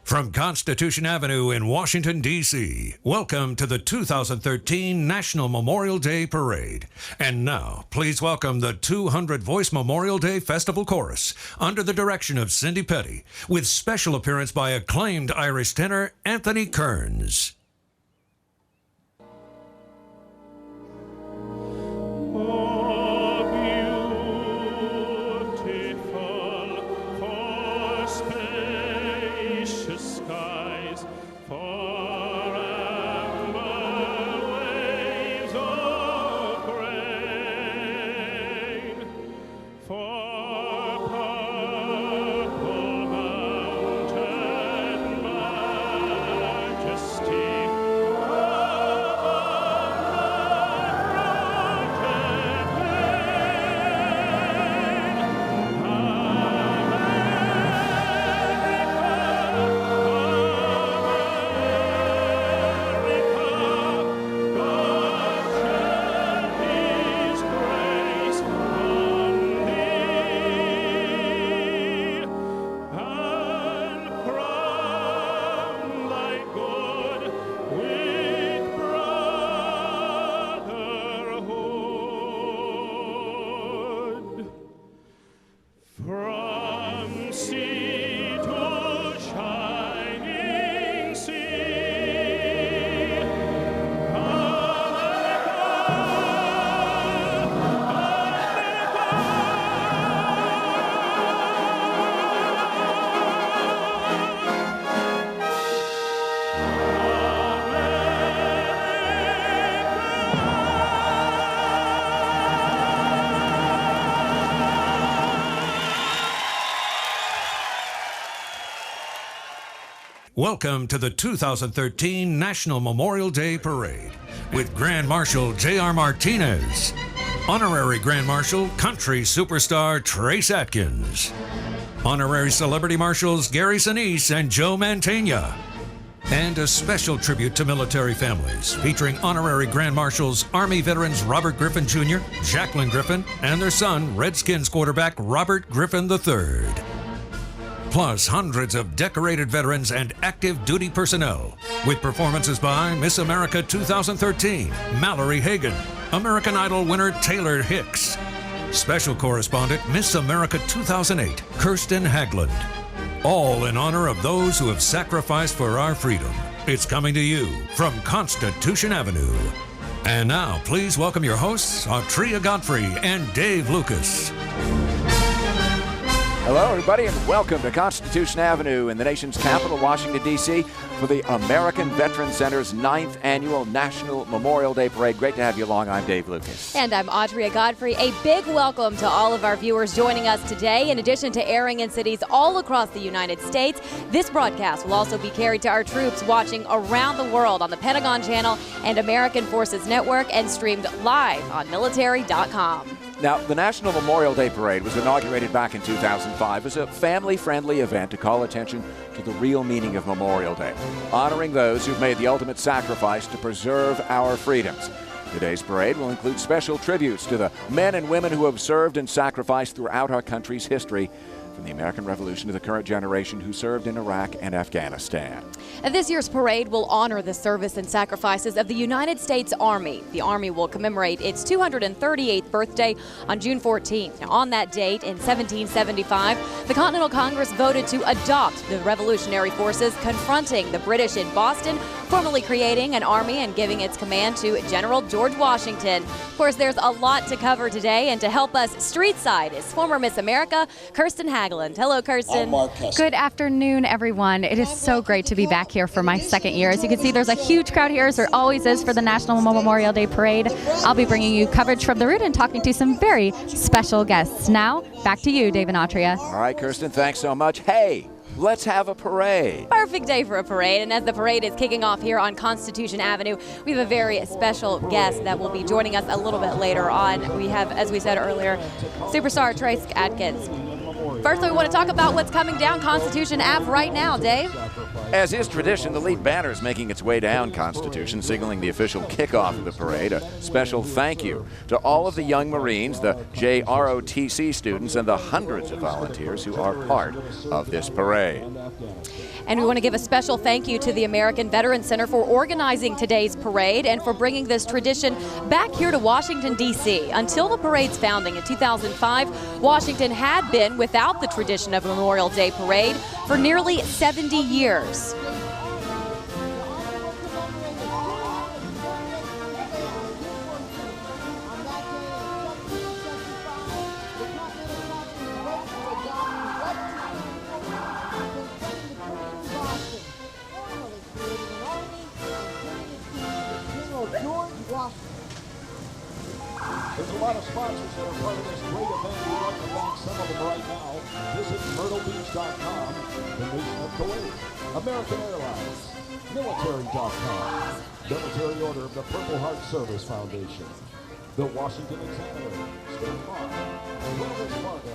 From Constitution Avenue in Washington, D.C., welcome to the 2013 National Memorial Day Parade. And now, please welcome the 200 Voice Memorial Day Festival Chorus under the direction of Cindy Petty, with special appearance by acclaimed Irish tenor Anthony Kearns. Welcome to the 2013 National Memorial Day Parade with Grand Marshal J.R. Martinez, Honorary Grand Marshal Country Superstar Trace Atkins, Honorary Celebrity Marshals Gary Sinise and Joe Mantegna, and a special tribute to military families featuring Honorary Grand Marshals Army veterans Robert Griffin Jr., Jacqueline Griffin, and their son, Redskins quarterback Robert Griffin III. Plus hundreds of decorated veterans and active duty personnel, with performances by Miss America 2013, Mallory Hagan, American Idol winner Taylor Hicks, special correspondent Miss America 2008, Kirsten Hagland, all in honor of those who have sacrificed for our freedom. It's coming to you from Constitution Avenue. And now, please welcome your hosts, Autria Godfrey and Dave Lucas. Hello, everybody, and welcome to Constitution Avenue in the nation's capital, Washington, D.C., for the American Veterans Center's 9th Annual National Memorial Day Parade. Great to have you along. I'm Dave Lucas. And I'm Autria Godfrey. A big welcome to all of our viewers joining us today. In addition to airing in cities all across the United States, this broadcast will also be carried to our troops watching around the world on the Pentagon Channel and American Forces Network and streamed live on military.com. Now, the National Memorial Day Parade was inaugurated back in 2005 as a family-friendly event to call attention to the real meaning of Memorial Day, honoring those who've made the ultimate sacrifice to preserve our freedoms. Today's parade will include special tributes to the men and women who have served and sacrificed throughout our country's history, from the American Revolution to the current generation who served in Iraq and Afghanistan. And this year's parade will honor the service and sacrifices of the United States Army. The Army will commemorate its 238th birthday on June 14th. Now, on that date in 1775, the Continental Congress voted to adopt the Revolutionary Forces confronting the British in Boston, formally creating an army and giving its command to General George Washington. Of course, there's a lot to cover today, and to help us streetside is former Miss America, Kirsten Hagland. Hello, Kirsten. Good afternoon, everyone. It is so great to be back here for my second year. As you can see, there's a huge crowd here, as there always is for the National Memorial Day Parade. I'll be bringing you coverage from the route and talking to some very special guests. Now, back to you, Dave and Autria. All right, Kirsten, thanks so much. Hey, let's have a parade. Perfect day for a parade. And as the parade is kicking off here on Constitution Avenue, we have a very special guest that will be joining us a little bit later on. We have, as we said earlier, superstar Trace Atkins. First, we want to talk about what's coming down Constitution Ave right now, Dave. As is tradition, the lead banner is making its way down Constitution, signaling the official kickoff of the parade. A special thank you to all of the young Marines, the JROTC students, and the hundreds of volunteers who are part of this parade. And we want to give a special thank you to the American Veterans Center for organizing today's parade and for bringing this tradition back here to Washington, D.C. Until the parade's founding in 2005, Washington had been without the tradition of a Memorial Day parade for nearly 70 years. There's a lot of sponsors that are part of this great event. We'd like to thank some of them right now. Visit MyrtleBeach.com, the Nation of Kuwait, American Airlines, Military.com, Military Order of the Purple Heart Service Foundation, the Washington Examiner, State Farm, Wells Fargo,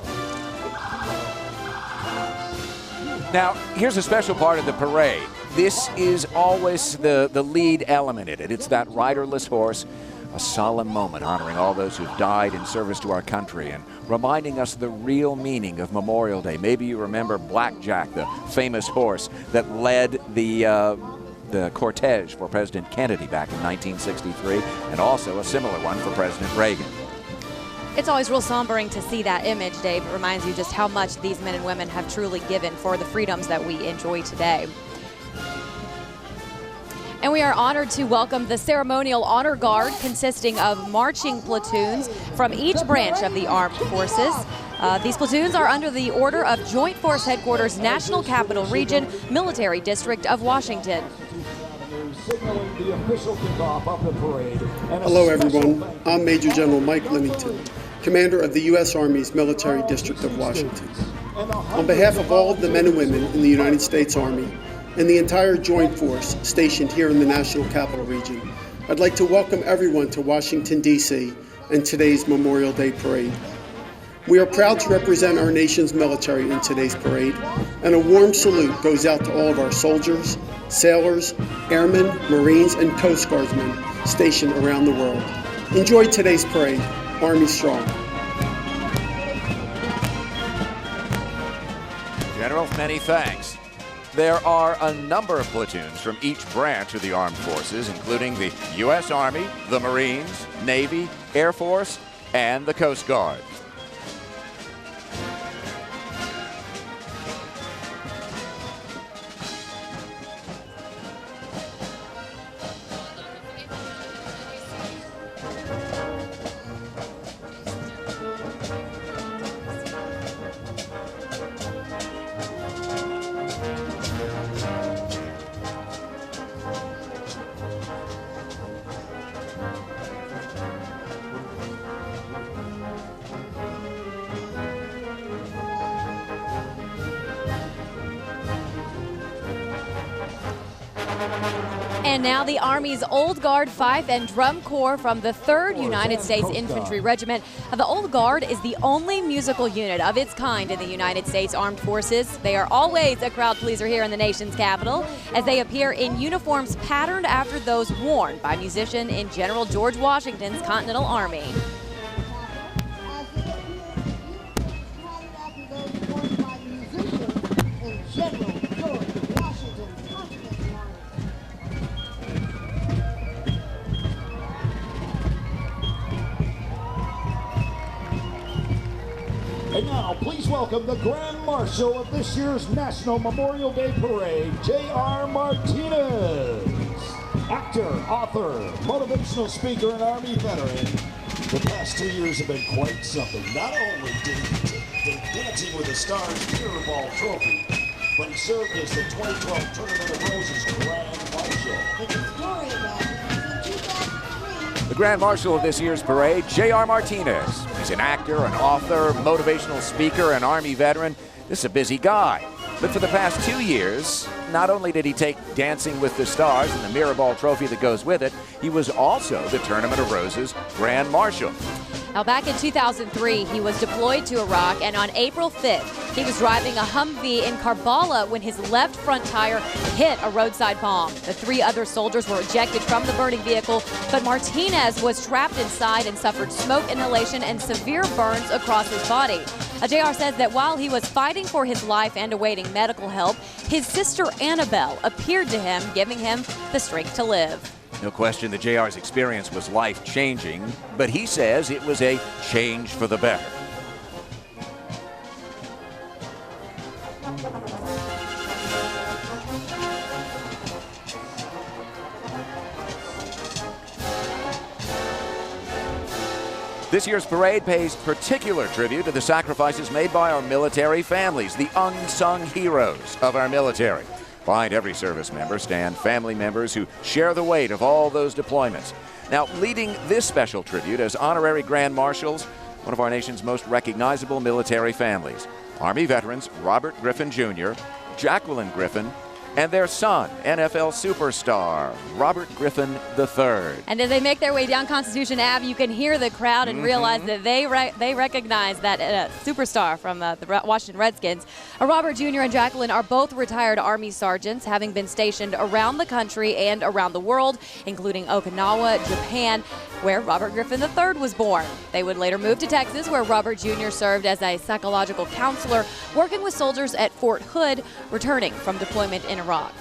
Now, here's a special part of the parade. This is always the lead element in it. It's that riderless horse. A solemn moment honoring all those who've died in service to our country and reminding us the real meaning of Memorial Day. Maybe you remember Blackjack, the famous horse that led the cortege for President Kennedy back in 1963, and also a similar one for President Reagan. It's always real sombering to see that image, Dave. It reminds you just how much these men and women have truly given for the freedoms that we enjoy today. And we are honored to welcome the Ceremonial Honor Guard, consisting of marching platoons from each branch of the armed forces. These platoons are under the order of Joint Force Headquarters, National Capital Region, Military District of Washington. Hello everyone, I'm Major General Mike Limington, Commander of the U.S. Army's Military District of Washington. On behalf of all of the men and women in the United States Army and the entire Joint Force stationed here in the National Capital Region, I'd like to welcome everyone to Washington, D.C. and today's Memorial Day Parade. We are proud to represent our nation's military in today's parade, and a warm salute goes out to all of our soldiers, sailors, airmen, Marines, and Coast Guardsmen stationed around the world. Enjoy today's parade. Army strong. General, many thanks. There are a number of platoons from each branch of the armed forces, including the U.S. Army, the Marines, Navy, Air Force, and the Coast Guard. And now the Army's Old Guard Fife and Drum Corps from the 3rd United States Infantry Regiment. The Old Guard is the only musical unit of its kind in the United States Armed Forces. They are always a crowd pleaser here in the nation's capital, as they appear in uniforms patterned after those worn by musician in General George Washington's Continental Army. And now, please welcome the Grand Marshal of this year's National Memorial Day Parade, J.R. Martinez. Actor, author, motivational speaker, and Army veteran. The past 2 years have been quite something. Not only did he take the Dancing with the Stars Mirror Ball Trophy, but he served as the 2012 Tournament of Roses Grand Marshal. The Grand Marshal of this year's parade, J.R. Martinez. He's an actor, an author, motivational speaker, an Army veteran. This is a busy guy. But for the past 2 years, not only did he take Dancing with the Stars and the Mirror Ball Trophy that goes with it, he was also the Tournament of Roses Grand Marshal. Now, back in 2003, he was deployed to Iraq, and on April 5th, he was driving a Humvee in Karbala when his left front tire hit a roadside bomb. The 3 other soldiers were ejected from the burning vehicle, but Martinez was trapped inside and suffered smoke inhalation and severe burns across his body. JR says that while he was fighting for his life and awaiting medical help, his sister Annabelle appeared to him, giving him the strength to live. No question that JR's experience was life-changing, but he says it was a change for the better. This year's parade pays particular tribute to the sacrifices made by our military families, the unsung heroes of our military. Behind every service member stand family members who share the weight of all those deployments. Now, leading this special tribute as honorary Grand Marshals, one of our nation's most recognizable military families, Army veterans Robert Griffin Jr., Jacqueline Griffin, and their son, NFL superstar Robert Griffin III. And as they make their way down Constitution Ave, you can hear the crowd and realize that they recognize that superstar from the Washington Redskins. Robert Jr. and Jacqueline are both retired Army sergeants, having been stationed around the country and around the world, including Okinawa, Japan, where Robert Griffin III was born. They would later move to Texas, where Robert Jr. served as a psychological counselor, working with soldiers at Fort Hood, returning from deployment in Iraq.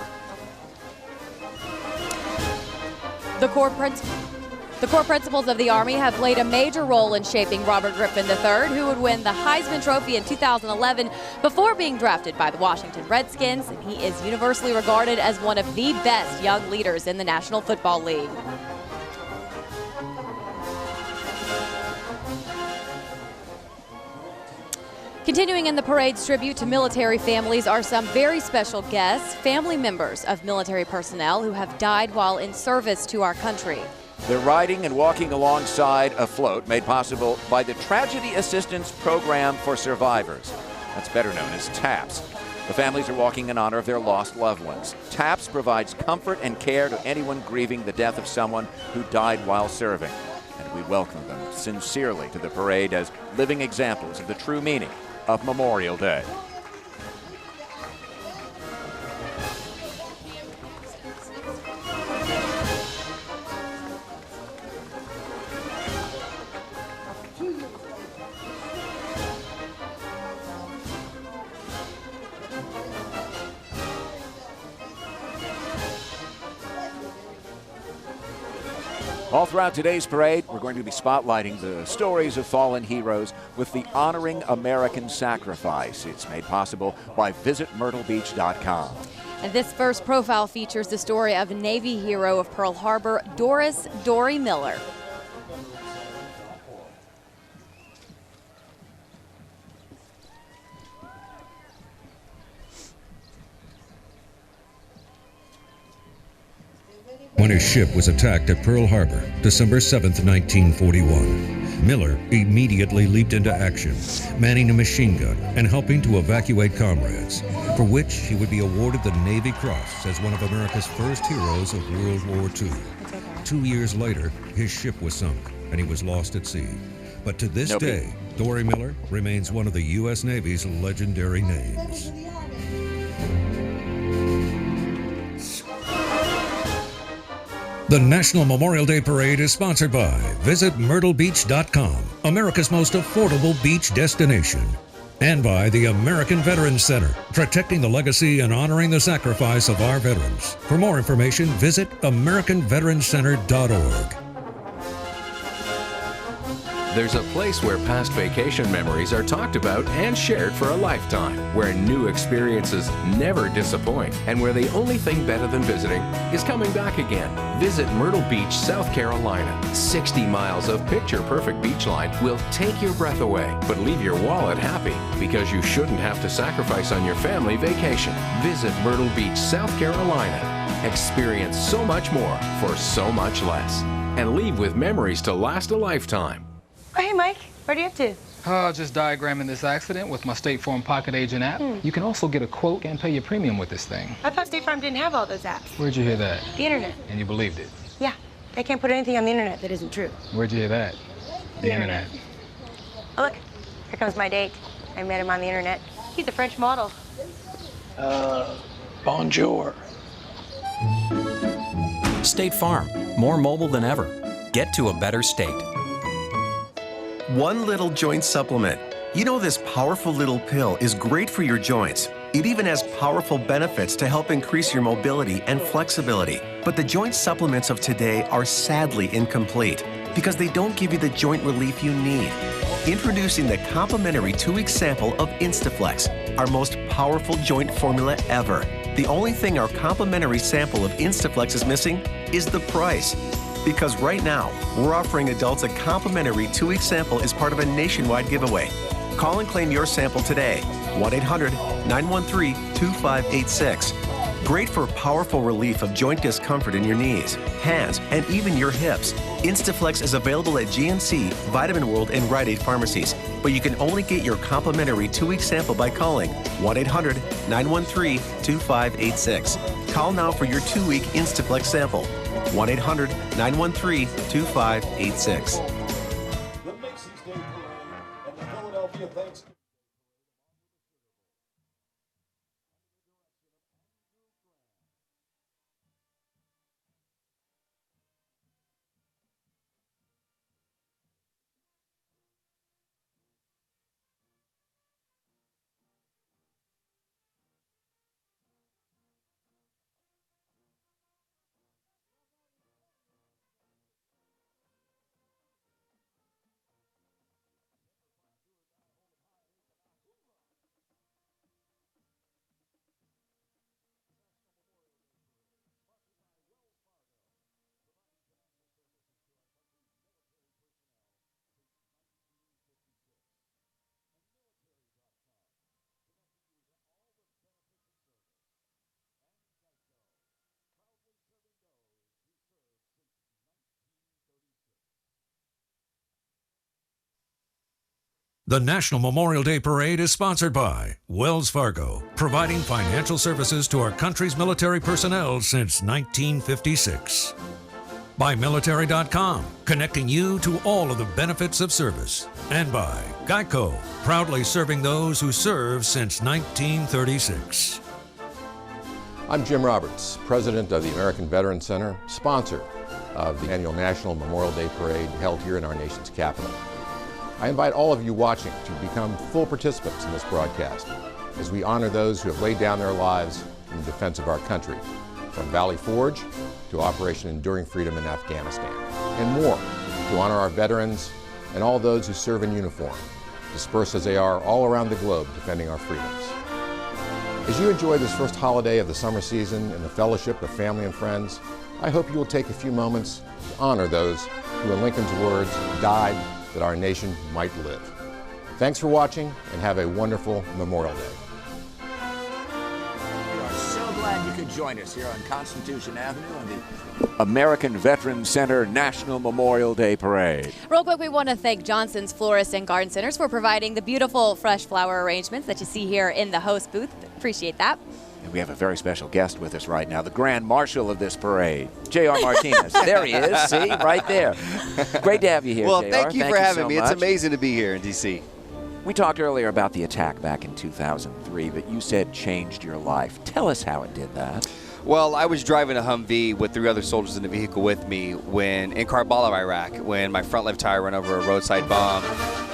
The core principles of the Army have played a major role in shaping Robert Griffin III, who would win the Heisman Trophy in 2011 before being drafted by the Washington Redskins. And he is universally regarded as one of the best young leaders in the National Football League. Continuing in the parade's tribute to military families are some very special guests, family members of military personnel who have died while in service to our country. They're riding and walking alongside a float made possible by the Tragedy Assistance Program for Survivors. That's better known as TAPS. The families are walking in honor of their lost loved ones. TAPS provides comfort and care to anyone grieving the death of someone who died while serving. And we welcome them sincerely to the parade as living examples of the true meaning of Memorial Day. All throughout today's parade, we're going to be spotlighting the stories of fallen heroes with the Honoring American Sacrifice. It's made possible by visitmyrtlebeach.com. And this first profile features the story of Navy hero of Pearl Harbor, Doris "Dory" Miller. When his ship was attacked at Pearl Harbor, December 7, 1941, Miller immediately leaped into action, manning a machine gun and helping to evacuate comrades, for which he would be awarded the Navy Cross as one of America's first heroes of World War II. 2 years later, his ship was sunk and he was lost at sea. But to this day, Dory Miller remains one of the U.S. Navy's legendary names. The National Memorial Day Parade is sponsored by VisitMyrtleBeach.com, America's most affordable beach destination, and by the American Veterans Center, protecting the legacy and honoring the sacrifice of our veterans. For more information, visit AmericanVeteransCenter.org. There's a place where past vacation memories are talked about and shared for a lifetime, where new experiences never disappoint, and where the only thing better than visiting is coming back again. Visit Myrtle Beach, South Carolina. 60 miles of picture-perfect beachline will take your breath away, but leave your wallet happy, because you shouldn't have to sacrifice on your family vacation. Visit Myrtle Beach, South Carolina. Experience so much more for so much less, and leave with memories to last a lifetime. Oh, hey, Mike. What are you up to? Just diagramming this accident with my State Farm Pocket Agent app. You can also get a quote and pay your premium with this thing. I thought State Farm didn't have all those apps. Where'd you hear that? The internet. And you believed it? Yeah. They can't put anything on the internet that isn't true. Where'd you hear that? The internet. Oh, look, here comes my date. I met him on the internet. He's a French model. Bonjour. State Farm, more mobile than ever. Get to a better state. One Little Joint Supplement. You know this powerful little pill is great for your joints. It even has powerful benefits to help increase your mobility and flexibility. But the joint supplements of today are sadly incomplete because they don't give you the joint relief you need. Introducing the complimentary 2-week sample of Instaflex, our most powerful joint formula ever. The only thing our complimentary sample of Instaflex is missing is the price. Because right now, we're offering adults a complimentary 2-week sample as part of a nationwide giveaway. Call and claim your sample today. 1-800-913-2586. Great for powerful relief of joint discomfort in your knees, hands, and even your hips. Instaflex is available at GNC, Vitamin World, and Rite Aid pharmacies. But you can only get your complimentary 2-week sample by calling 1-800-913-2586. Call now for your 2-week Instaflex sample. 1-800-913-2586. The Macy's Day Parade and the Philadelphia Thanksgiving. The National Memorial Day Parade is sponsored by Wells Fargo, providing financial services to our country's military personnel since 1956. By Military.com, connecting you to all of the benefits of service. And by Geico, proudly serving those who serve since 1936. I'm Jim Roberts, president of the American Veterans Center, sponsor of the annual National Memorial Day Parade held here in our nation's capital. I invite all of you watching to become full participants in this broadcast as we honor those who have laid down their lives in the defense of our country, from Valley Forge to Operation Enduring Freedom in Afghanistan, and more to honor our veterans and all those who serve in uniform, dispersed as they are all around the globe defending our freedoms. As you enjoy this first holiday of the summer season in the fellowship of family and friends, I hope you will take a few moments to honor those who, in Lincoln's words, died that our nation might live. Thanks for watching and have a wonderful Memorial Day. We are so glad you could join us here on Constitution Avenue on the American Veterans Center National Memorial Day Parade. Real quick, we want to thank Johnson's Florist and Garden Centers for providing the beautiful fresh flower arrangements that you see here in the host booth. Appreciate that. And we have a very special guest with us right now, the Grand Marshal of this parade, J.R. Martinez. There he is, see, right there. Great to have you here, Well, JR. thank you for having me. much. It's amazing to be here in D.C. We talked earlier about the attack back in 2003 that you said changed your life. Tell us how it did that. Well, I was driving a Humvee with 3 other soldiers in the vehicle with me when in Karbala, Iraq, when my front left tire ran over a roadside bomb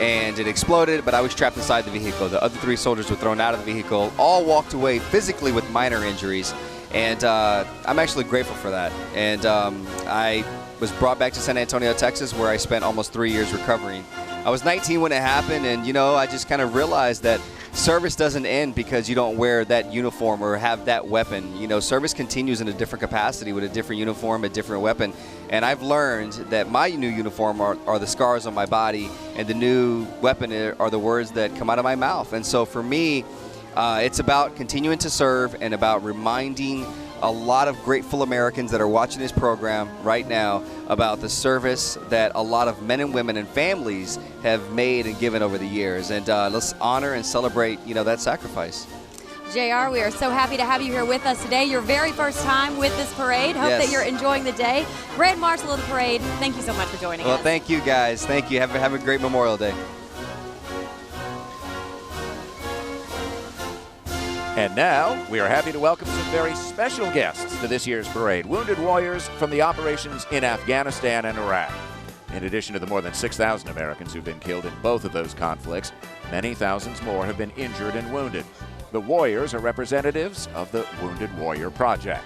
and it exploded, but I was trapped inside the vehicle. The other 3 soldiers were thrown out of the vehicle, all walked away physically with minor injuries, and I'm actually grateful for that. And I was brought back to San Antonio, Texas, where I spent almost 3 years recovering. I was 19 when it happened, and, you know, I just kind of realized that service doesn't end because you don't wear that uniform or have that weapon. You know, service continues in a different capacity with a different uniform, a different weapon. And I've learned that my new uniform are the scars on my body, and the new weapon are the words that come out of my mouth. And so for me, it's about continuing to serve and about reminding a lot of grateful Americans that are watching this program right now about the service that a lot of men and women and families have made and given over the years. And let's honor and celebrate, you know, that sacrifice. JR, we are so happy to have you here with us today. Your very first time with this parade. Hope that you're enjoying the day. Grand Marshal of the parade, thank you so much for joining us. Well, thank you guys. Thank you. Have a great Memorial Day. And now, we are happy to welcome some very special guests to this year's parade. Wounded warriors from the operations in Afghanistan and Iraq. In addition to the more than 6,000 Americans who've been killed in both of those conflicts, many thousands more have been injured and wounded. The Warriors are representatives of the Wounded Warrior Project.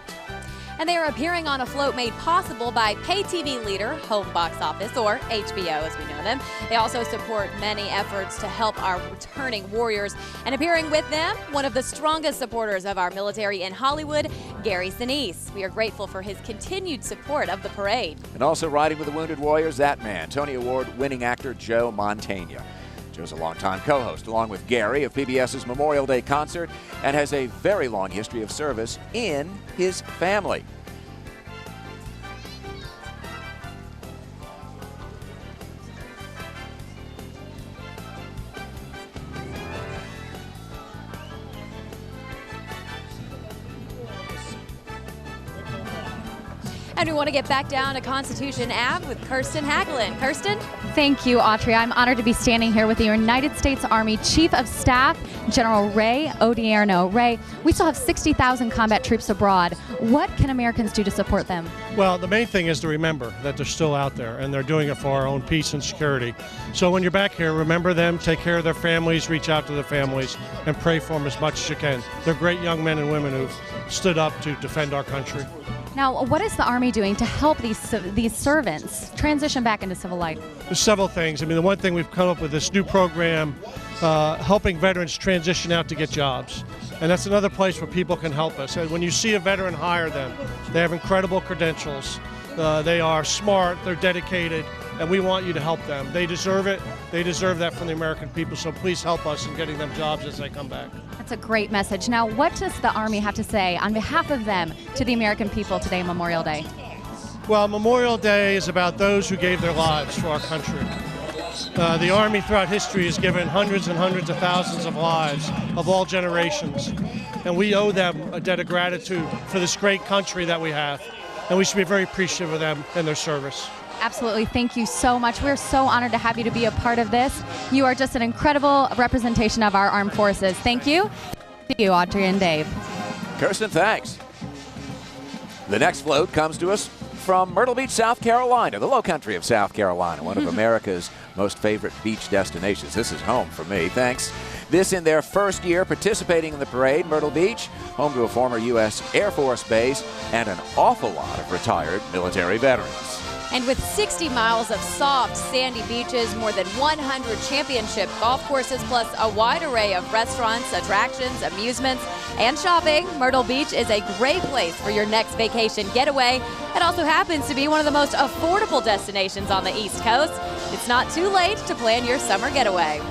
And they are appearing on a float made possible by pay TV leader Home Box Office, or HBO as we know them. They also support many efforts to help our returning warriors. And appearing with them, one of the strongest supporters of our military in Hollywood, Gary Sinise. We are grateful for his continued support of the parade. And also riding with the Wounded Warriors, that man, Tony Award-winning actor Joe Mantegna. Joe's a longtime co-host, along with Gary, of PBS's Memorial Day concert, and has a very long history of service in his family. And we want to get back down to Constitution Ave with Kirsten Hagelin. Kirsten? Thank you, Autry. I'm honored to be standing here with the United States Army Chief of Staff, General Ray Odierno. Ray, we still have 60,000 combat troops abroad. What can Americans do to support them? Well, the main thing is to remember that they're still out there, and they're doing it for our own peace and security. So when you're back here, remember them, take care of their families, reach out to their families, and pray for them as much as you can. They're great young men and women who've stood up to defend our country. Now, what is the Army doing to help these servants transition back into civil life? There's several things. I mean, the one thing we've come up with this new program helping veterans transition out to get jobs. And that's another place where people can help us. And when you see a veteran, hire them. They have incredible credentials. They are smart, they're dedicated, and we want you to help them. They deserve it. They deserve that from the American people, so please help us in getting them jobs as they come back. That's a great message. Now, what does the Army have to say on behalf of them to the American people today, Memorial Day? Well, Memorial Day is about those who gave their lives for our country. The Army throughout history has given hundreds and hundreds of thousands of lives of all generations, and we owe them a debt of gratitude for this great country that we have, and we should be very appreciative of them and their service. Absolutely. Thank you so much. We're so honored to have you to be a part of this. You are just an incredible representation of our armed forces. Thank you. Thank you, Audrey and Dave. Kirsten, thanks. The next float comes to us from Myrtle Beach, South Carolina, the low country of South Carolina, one of America's most favorite beach destinations. This is home for me, thanks. This in their first year participating in the parade, Myrtle Beach, home to a former U.S. Air Force base and an awful lot of retired military veterans. And with 60 miles of soft, sandy beaches, more than 100 championship golf courses, plus a wide array of restaurants, attractions, amusements, and shopping, Myrtle Beach is a great place for your next vacation getaway. It also happens to be one of the most affordable destinations on the East Coast. It's not too late to plan your summer getaway.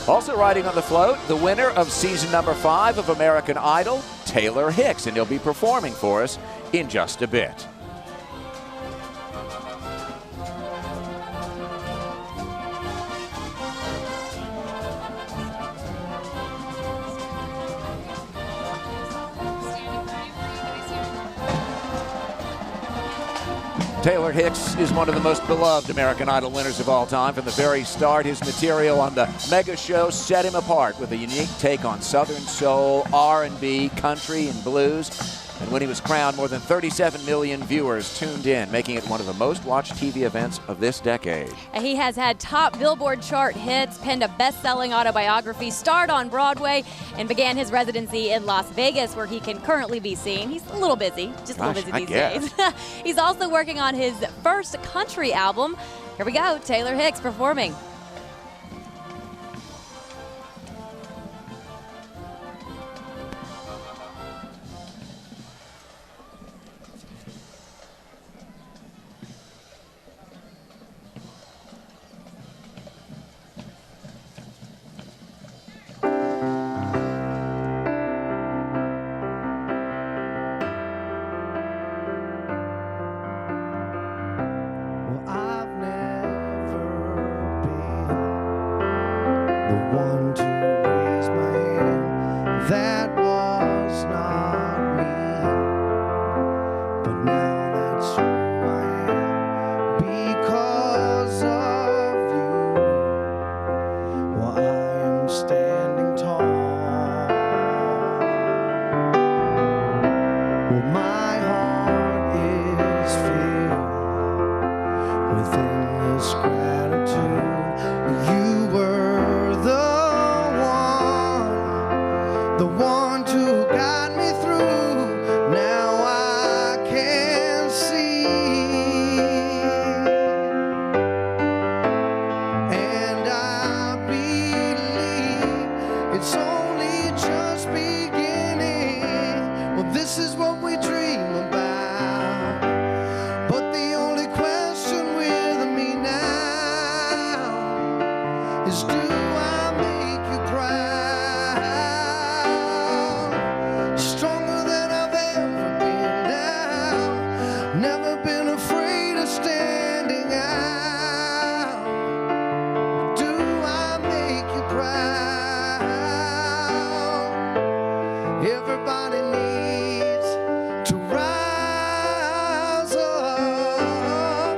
Also riding on the float, the winner of season number 5 of American Idol, Taylor Hicks, and he'll be performing for us in just a bit. Taylor Hicks is one of the most beloved American Idol winners of all time. From the very start, his material on the mega show set him apart with a unique take on Southern soul, R&B, country, and blues. And when he was crowned, more than 37 million viewers tuned in, making it one of the most watched TV events of this decade. He has had top Billboard chart hits, penned a best-selling autobiography, starred on Broadway, and began his residency in Las Vegas, where he can currently be seen. He's a little busy, just a little busy these days. He's also working on his first country album. Here we go, Taylor Hicks performing. I've never been everybody needs to rise up,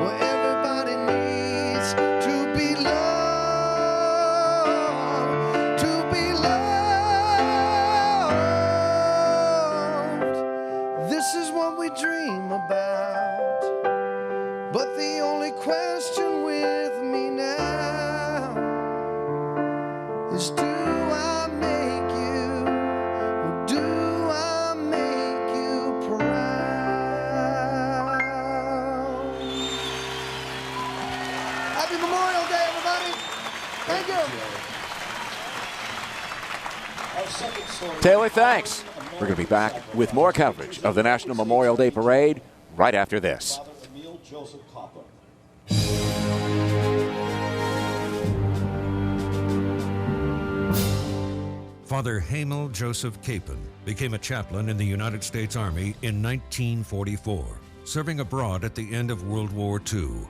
where everybody needs to be loved, to be loved. This is what we dream about, but the only question with me now is, do I make you, or do I make you proud? Happy Memorial Day, everybody. Thank you. Taylor, thanks. We're going to be back with more coverage of the National Memorial Day Parade right after this. Father Hamel Joseph Capon became a chaplain in the United States Army in 1944, serving abroad at the end of World War II.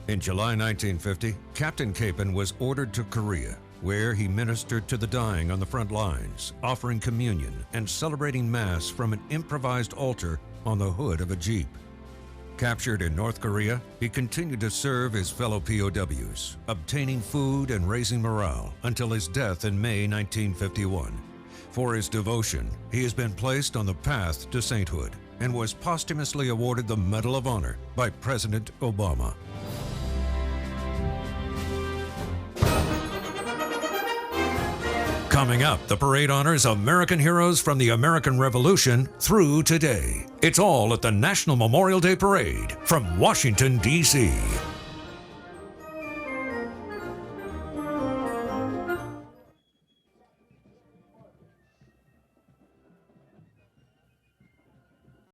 In July 1950, Captain Capon was ordered to Korea, where he ministered to the dying on the front lines, offering communion and celebrating Mass from an improvised altar on the hood of a Jeep. Captured in North Korea, he continued to serve his fellow POWs, obtaining food and raising morale until his death in May 1951. For his devotion, he has been placed on the path to sainthood and was posthumously awarded the Medal of Honor by President Obama. Coming up, the parade honors American heroes from the American Revolution through today. It's all at the National Memorial Day Parade from Washington, D.C.